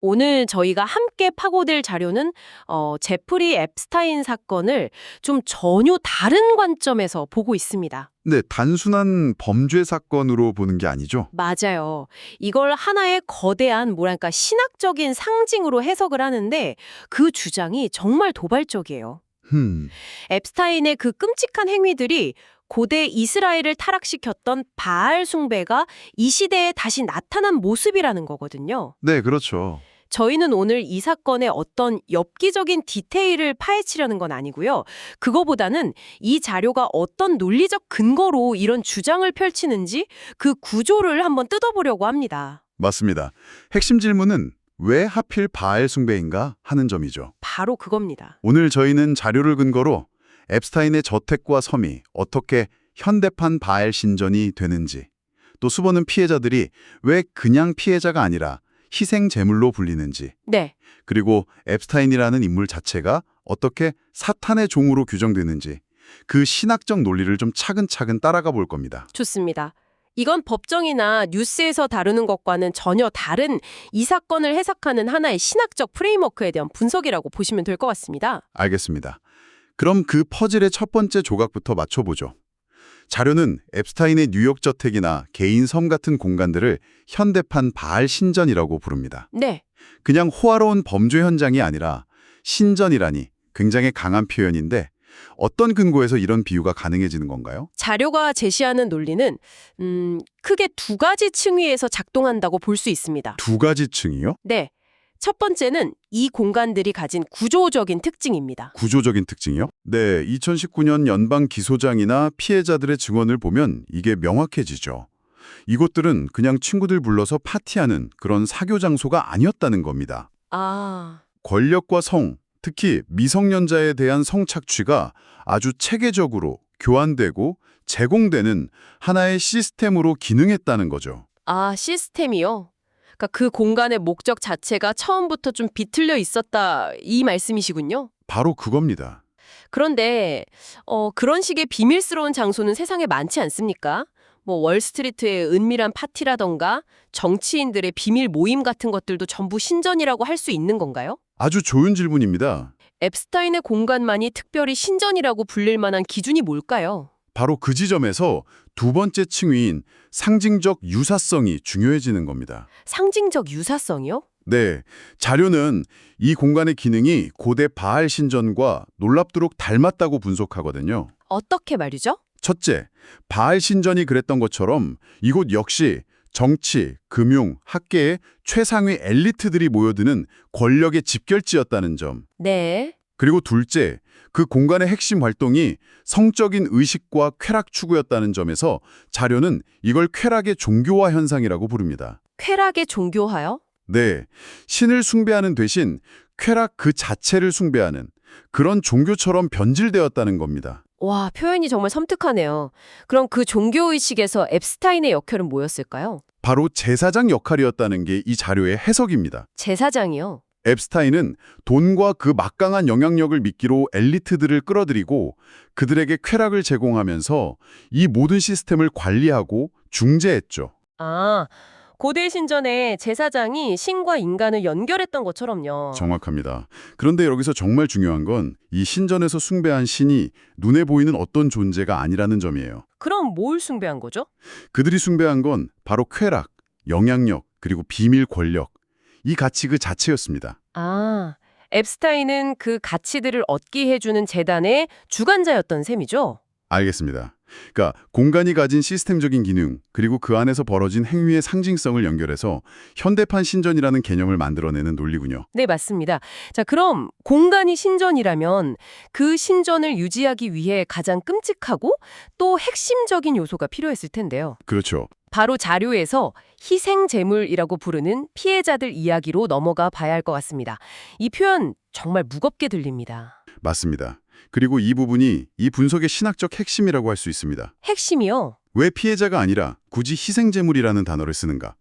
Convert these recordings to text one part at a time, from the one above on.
오늘 저희가 함께 파고들 자료는 제프리 앱스타인 사건을 좀 전혀 다른 관점에서 보고 있습니다. 네, 단순한 범죄 사건으로 보는 게 아니죠. 맞아요. 이걸 하나의 거대한 뭐랄까 신학적인 상징으로 해석을 하는데 그 주장이 정말 도발적이에요. 흠, 앱스타인의 그 끔찍한 행위들이 고대 이스라엘을 타락시켰던 바알 숭배가 이 시대에 다시 나타난 모습이라는 거거든요. 네, 그렇죠. 저희는 오늘 이 사건의 어떤 엽기적인 디테일을 파헤치려는 건 아니고요. 그거보다는 이 자료가 어떤 논리적 근거로 이런 주장을 펼치는지 그 구조를 한번 뜯어보려고 합니다. 맞습니다. 핵심 질문은 왜 하필 바알 숭배인가 하는 점이죠. 바로 그겁니다. 오늘 저희는 자료를 근거로 앱스타인의 저택과 섬이 어떻게 현대판 바알 신전이 되는지, 또 수많은 피해자들이 왜 그냥 피해자가 아니라 희생 제물로 불리는지, 네, 그리고 앱스타인이라는 인물 자체가 어떻게 사탄의 종으로 규정되는지 그 신학적 논리를 좀 차근차근 따라가 볼 겁니다. 좋습니다. 이건 법정이나 뉴스에서 다루는 것과는 전혀 다른 이 사건을 해석하는 하나의 신학적 프레임워크에 대한 분석이라고 보시면 될 것 같습니다. 알겠습니다. 그럼 그 퍼즐의 첫 번째 조각부터 맞춰보죠. 자료는 앱스타인의 뉴욕 저택이나 개인 섬 같은 공간들을 현대판 바알 신전이라고 부릅니다. 네, 그냥 호화로운 범죄 현장이 아니라 신전이라니 굉장히 강한 표현인데 어떤 근거에서 이런 비유가 가능해지는 건가요? 자료가 제시하는 논리는 크게 두 가지 층위에서 작동한다고 볼 수 있습니다. 두 가지 층이요? 네, 첫 번째는 이 공간들이 가진 구조적인 특징입니다. 구조적인 특징이요? 네, 2019년 연방 기소장이나 피해자들의 증언을 보면 이게 명확해지죠. 이곳들은 그냥 친구들 불러서 파티하는 그런 사교 장소가 아니었다는 겁니다. 아, 권력과 성, 특히 미성년자에 대한 성착취가 아주 체계적으로 교환되고 제공되는 하나의 시스템으로 기능했다는 거죠. 시스템이요? 그러니까 그 공간의 목적 자체가 처음부터 좀 비틀려 있었다 이 말씀이시군요. 바로 그겁니다. 그런데 그런 식의 비밀스러운 장소는 세상에 많지 않습니까? 뭐 월스트리트의 은밀한 파티라던가 정치인들의 비밀 모임 같은 것들도 전부 신전이라고 할 수 있는 건가요? 아주 좋은 질문입니다. 앱스타인의 공간만이 특별히 신전이라고 불릴 만한 기준이 뭘까요? 바로 그 지점에서 두 번째 층위인 상징적 유사성이 중요해지는 겁니다. 상징적 유사성이요? 네, 자료는 이 공간의 기능이 고대 바알 신전과 놀랍도록 닮았다고 분석하거든요. 어떻게 말이죠? 첫째, 바알 신전이 그랬던 것처럼 이곳 역시 정치, 금융, 학계의 최상위 엘리트들이 모여드는 권력의 집결지였다는 점. 네. 그리고 둘째, 그 공간의 핵심 활동이 성적인 의식과 쾌락 추구였다는 점에서 자료는 이걸 쾌락의 종교화 현상이라고 부릅니다. 쾌락의 종교화요? 네, 신을 숭배하는 대신 쾌락 그 자체를 숭배하는 그런 종교처럼 변질되었다는 겁니다. 와, 표현이 정말 섬뜩하네요. 그럼 그 종교의식에서 앱스타인의 역할은 뭐였을까요? 바로 제사장 역할이었다는 게 이 자료의 해석입니다. 제사장이요? 앱스타인은 돈과 그 막강한 영향력을 미끼로 엘리트들을 끌어들이고 그들에게 쾌락을 제공하면서 이 모든 시스템을 관리하고 중재했죠. 고대 신전에 제사장이 신과 인간을 연결했던 것처럼요. 정확합니다. 그런데 여기서 정말 중요한 건 이 신전에서 숭배한 신이 눈에 보이는 어떤 존재가 아니라는 점이에요. 그럼 뭘 숭배한 거죠? 그들이 숭배한 건 바로 쾌락, 영향력, 그리고 비밀 권력, 이 가치 그 자체였습니다. 앱스타인은 그 가치들을 얻게 해주는 재단의 주관자였던 셈이죠? 알겠습니다. 그러니까 공간이 가진 시스템적인 기능, 그리고 그 안에서 벌어진 행위의 상징성을 연결해서 현대판 신전이라는 개념을 만들어내는 논리군요. 네, 맞습니다. 자, 그럼 공간이 신전이라면 그 신전을 유지하기 위해 가장 끔찍하고 또 핵심적인 요소가 필요했을 텐데요. 그렇죠. 바로 자료에서 희생제물이라고 부르는 피해자들 이야기로 넘어가 봐야 할 것 같습니다. 이 표현 정말 무겁게 들립니다. 맞습니다. 그리고 이 부분이 이 분석의 신학적 핵심이라고 할 수 있습니다. 핵심이요? 왜 피해자가 아니라 굳이 희생제물이라는 단어를 쓰는가?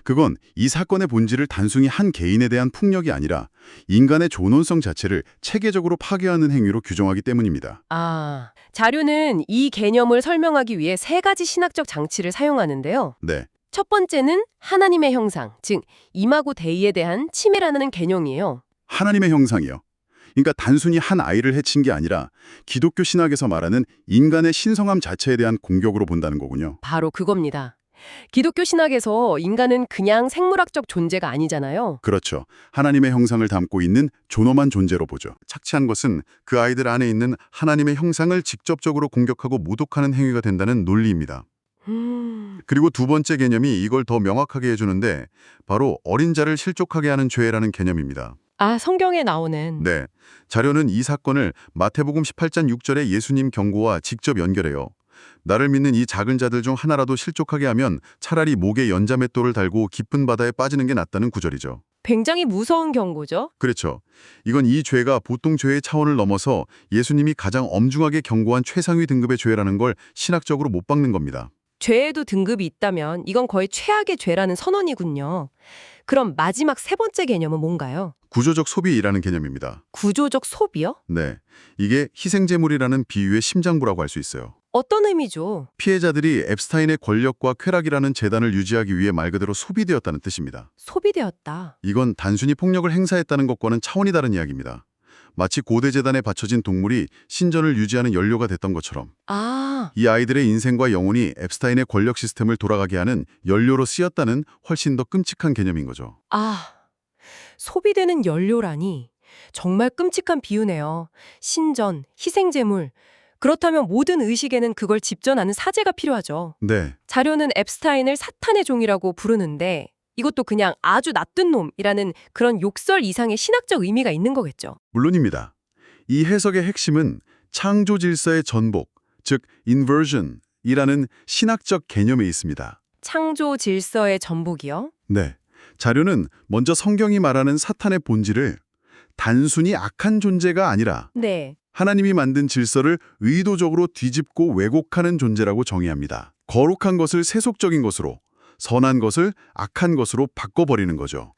그건 이 사건의 본질을 단순히 한 개인에 대한 폭력이 아니라 인간의 존엄성 자체를 체계적으로 파괴하는 행위로 규정하기 때문입니다. 자료는 이 개념을 설명하기 위해 세 가지 신학적 장치를 사용하는데요. 네, 첫 번째는 하나님의 형상, 즉 이마고 데이에 대한 침해라는 개념이에요. 하나님의 형상이요. 그러니까 단순히 한 아이를 해친 게 아니라 기독교 신학에서 말하는 인간의 신성함 자체에 대한 공격으로 본다는 거군요. 바로 그겁니다. 기독교 신학에서 인간은 그냥 생물학적 존재가 아니잖아요. 그렇죠. 하나님의 형상을 담고 있는 존엄한 존재로 보죠. 착취한 것은 그 아이들 안에 있는 하나님의 형상을 직접적으로 공격하고 모독하는 행위가 된다는 논리입니다. 그리고 두 번째 개념이 이걸 더 명확하게 해주는데 바로 어린 자를 실족하게 하는 죄라는 개념입니다. 아, 성경에 나오는. 네, 자료는 이 사건을 마태복음 18장 6절의 예수님 경고와 직접 연결해요. 나를 믿는 이 작은 자들 중 하나라도 실족하게 하면 차라리 목에 연자맷돌을 달고 깊은 바다에 빠지는 게 낫다는 구절이죠. 굉장히 무서운 경고죠. 그렇죠. 이건 이 죄가 보통 죄의 차원을 넘어서 예수님이 가장 엄중하게 경고한 최상위 등급의 죄라는 걸 신학적으로 못 박는 겁니다. 죄에도 등급이 있다면 이건 거의 최악의 죄라는 선언이군요. 그럼 마지막 세 번째 개념은 뭔가요? 구조적 소비라는 개념입니다. 구조적 소비요? 네, 이게 희생제물이라는 비유의 심장부라고 할 수 있어요. 어떤 의미죠? 피해자들이 앱스타인의 권력과 쾌락이라는 재단을 유지하기 위해 말 그대로 소비되었다는 뜻입니다. 소비되었다. 이건 단순히 폭력을 행사했다는 것과는 차원이 다른 이야기입니다. 마치 고대 재단에 바쳐진 동물이 신전을 유지하는 연료가 됐던 것처럼 아, 이 아이들의 인생과 영혼이 앱스타인의 권력 시스템을 돌아가게 하는 연료로 쓰였다는 훨씬 더 끔찍한 개념인 거죠. 소비되는 연료라니. 정말 끔찍한 비유네요. 신전, 희생제물. 그렇다면 모든 의식에는 그걸 집전하는 사제가 필요하죠. 네, 자료는 앱스타인을 사탄의 종이라고 부르는데 이것도 그냥 아주 나쁜 놈이라는 그런 욕설 이상의 신학적 의미가 있는 거겠죠. 물론입니다. 이 해석의 핵심은 창조 질서의 전복, 즉 inversion이라는 신학적 개념에 있습니다. 창조 질서의 전복이요? 네, 자료는 먼저 성경이 말하는 사탄의 본질을 단순히 악한 존재가 아니라 네. 하나님이 만든 질서를 의도적으로 뒤집고 왜곡하는 존재라고 정의합니다. 거룩한 것을 세속적인 것으로, 선한 것을 악한 것으로 바꿔버리는 거죠.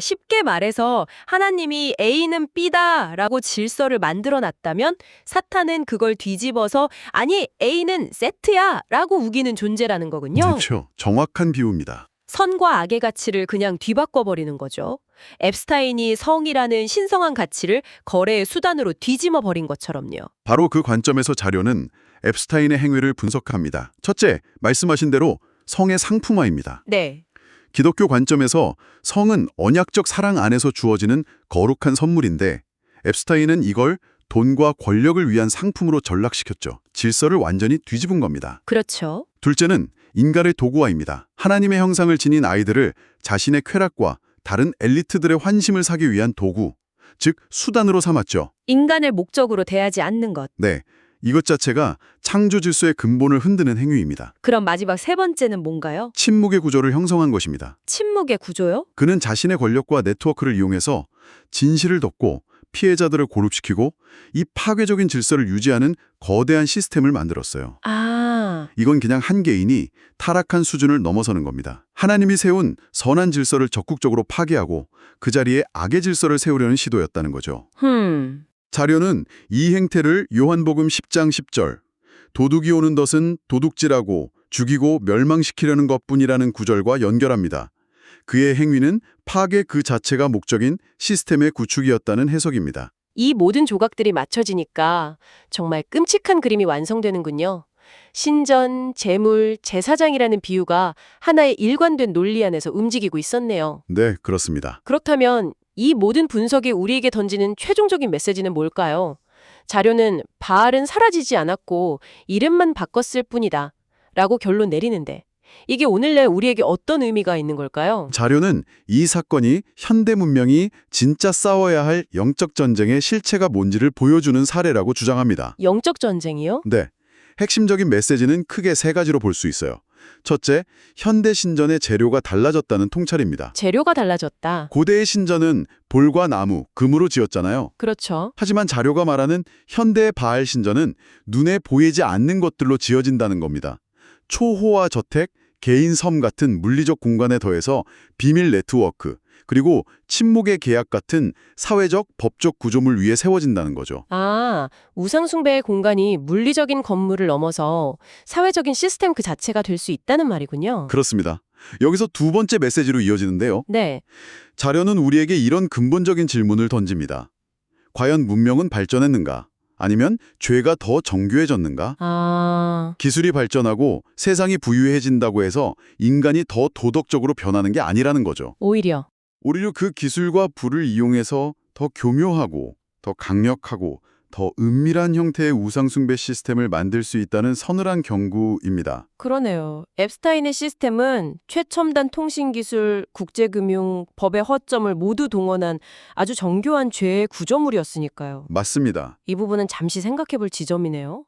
쉽게 말해서 하나님이 A는 B다라고 질서를 만들어놨다면 사탄은 그걸 뒤집어서 아니 A는 Z야라고 우기는 존재라는 거군요. 그렇죠. 정확한 비유입니다. 선과 악의 가치를 그냥 뒤바꿔버리는 거죠. 앱스타인이 성이라는 신성한 가치를 거래의 수단으로 뒤집어 버린 것처럼요. 바로 그 관점에서 자료는 앱스타인의 행위를 분석합니다. 첫째, 말씀하신 대로 성의 상품화입니다. 네. 기독교 관점에서 성은 언약적 사랑 안에서 주어지는 거룩한 선물인데 앱스타인은 이걸 돈과 권력을 위한 상품으로 전락시켰죠. 질서를 완전히 뒤집은 겁니다. 그렇죠. 둘째는 인간의 도구화입니다. 하나님의 형상을 지닌 아이들을 자신의 쾌락과 다른 엘리트들의 환심을 사기 위한 도구, 즉 수단으로 삼았죠. 인간을 목적으로 대하지 않는 것. 네, 이것 자체가 창조 질서의 근본을 흔드는 행위입니다. 그럼 마지막 세 번째는 뭔가요? 침묵의 구조를 형성한 것입니다. 침묵의 구조요? 그는 자신의 권력과 네트워크를 이용해서 진실을 덮고 피해자들을 고립시키고 이 파괴적인 질서를 유지하는 거대한 시스템을 만들었어요. 이건 그냥 한 개인이 타락한 수준을 넘어서는 겁니다. 하나님이 세운 선한 질서를 적극적으로 파괴하고 그 자리에 악의 질서를 세우려는 시도였다는 거죠. 자료는 이 행태를 요한복음 10장 10절 도둑이 오는 덫은 도둑질하고 죽이고 멸망시키려는 것뿐이라는 구절과 연결합니다. 그의 행위는 파괴 그 자체가 목적인 시스템의 구축이었다는 해석입니다. 이 모든 조각들이 맞춰지니까 정말 끔찍한 그림이 완성되는군요. 신전, 재물, 제사장이라는 비유가 하나의 일관된 논리 안에서 움직이고 있었네요. 네, 그렇습니다. 그렇다면 이 모든 분석이 우리에게 던지는 최종적인 메시지는 뭘까요? 자료는 바알은 사라지지 않았고 이름만 바꿨을 뿐이다 라고 결론 내리는데 이게 오늘날 우리에게 어떤 의미가 있는 걸까요? 자료는 이 사건이 현대 문명이 진짜 싸워야 할 영적 전쟁의 실체가 뭔지를 보여주는 사례라고 주장합니다. 영적 전쟁이요? 네, 핵심적인 메시지는 크게 세 가지로 볼 수 있어요. 첫째, 현대 신전의 재료가 달라졌다는 통찰입니다. 재료가 달라졌다. 고대의 신전은 돌과 나무, 금으로 지었잖아요. 그렇죠. 하지만 자료가 말하는 현대의 바알 신전은 눈에 보이지 않는 것들로 지어진다는 겁니다. 초호화 저택, 개인 섬 같은 물리적 공간에 더해서 비밀 네트워크, 그리고 침묵의 계약 같은 사회적, 법적 구조물 위에 세워진다는 거죠. 우상숭배의 공간이 물리적인 건물을 넘어서 사회적인 시스템 그 자체가 될 수 있다는 말이군요. 그렇습니다. 여기서 두 번째 메시지로 이어지는데요. 네. 자료는 우리에게 이런 근본적인 질문을 던집니다. 과연 문명은 발전했는가? 아니면 죄가 더 정교해졌는가? 아, 기술이 발전하고 세상이 부유해진다고 해서 인간이 더 도덕적으로 변하는 게 아니라는 거죠. 오히려. 오히려 그 기술과 부를 이용해서 더 교묘하고 더 강력하고 더 은밀한 형태의 우상숭배 시스템을 만들 수 있다는 서늘한 경고입니다. 그러네요. 앱스타인의 시스템은 최첨단 통신기술, 국제금융, 법의 허점을 모두 동원한 아주 정교한 죄의 구조물이었으니까요. 맞습니다. 이 부분은 잠시 생각해 볼 지점이네요.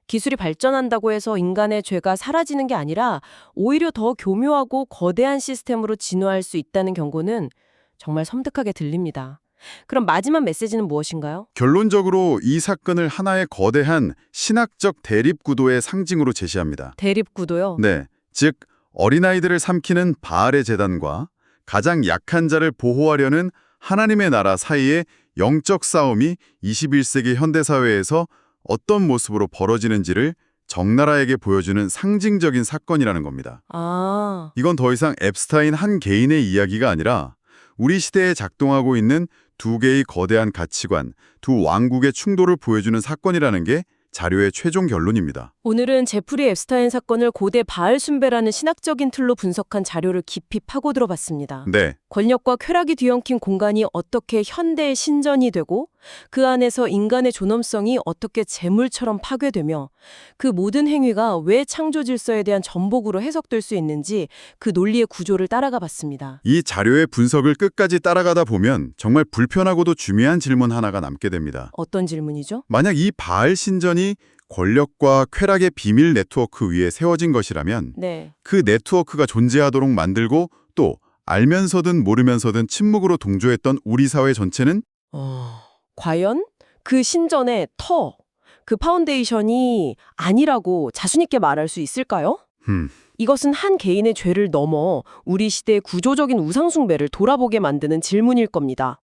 기술이 발전한다고 해서 인간의 죄가 사라지는 게 아니라 오히려 더 교묘하고 거대한 시스템으로 진화할 수 있다는 경고는 정말 섬뜩하게 들립니다. 그럼 마지막 메시지는 무엇인가요? 결론적으로 이 사건을 하나의 거대한 신학적 대립구도의 상징으로 제시합니다. 대립구도요? 네, 즉 어린아이들을 삼키는 바알의 제단과 가장 약한 자를 보호하려는 하나님의 나라 사이의 영적 싸움이 21세기 현대사회에서 어떤 모습으로 벌어지는지를 적나라하게 보여주는 상징적인 사건이라는 겁니다. 아, 이건 더 이상 앱스타인 한 개인의 이야기가 아니라 우리 시대에 작동하고 있는 두 개의 거대한 가치관, 두 왕국의 충돌을 보여주는 사건이라는 게 자료의 최종 결론입니다. 오늘은 제프리 앱스타인 사건을 고대 바알 숭배라는 신학적인 틀로 분석한 자료를 깊이 파고 들어봤습니다. 네, 권력과 쾌락이 뒤엉킨 공간이 어떻게 현대의 신전이 되고 그 안에서 인간의 존엄성이 어떻게 재물처럼 파괴되며 그 모든 행위가 왜 창조 질서에 대한 전복으로 해석될 수 있는지 그 논리의 구조를 따라가 봤습니다. 이 자료의 분석을 끝까지 따라가다 보면 정말 불편하고도 중요한 질문 하나가 남게 됩니다. 어떤 질문이죠? 만약 이 바알 신전이 권력과 쾌락의 비밀 네트워크 위에 세워진 것이라면 네. 그 네트워크가 존재하도록 만들고 또 알면서든 모르면서든 침묵으로 동조했던 우리 사회 전체는 과연 그 신전의 그 파운데이션이 아니라고 자신 있게 말할 수 있을까요? 이것은 한 개인의 죄를 넘어 우리 시대의 구조적인 우상숭배를 돌아보게 만드는 질문일 겁니다.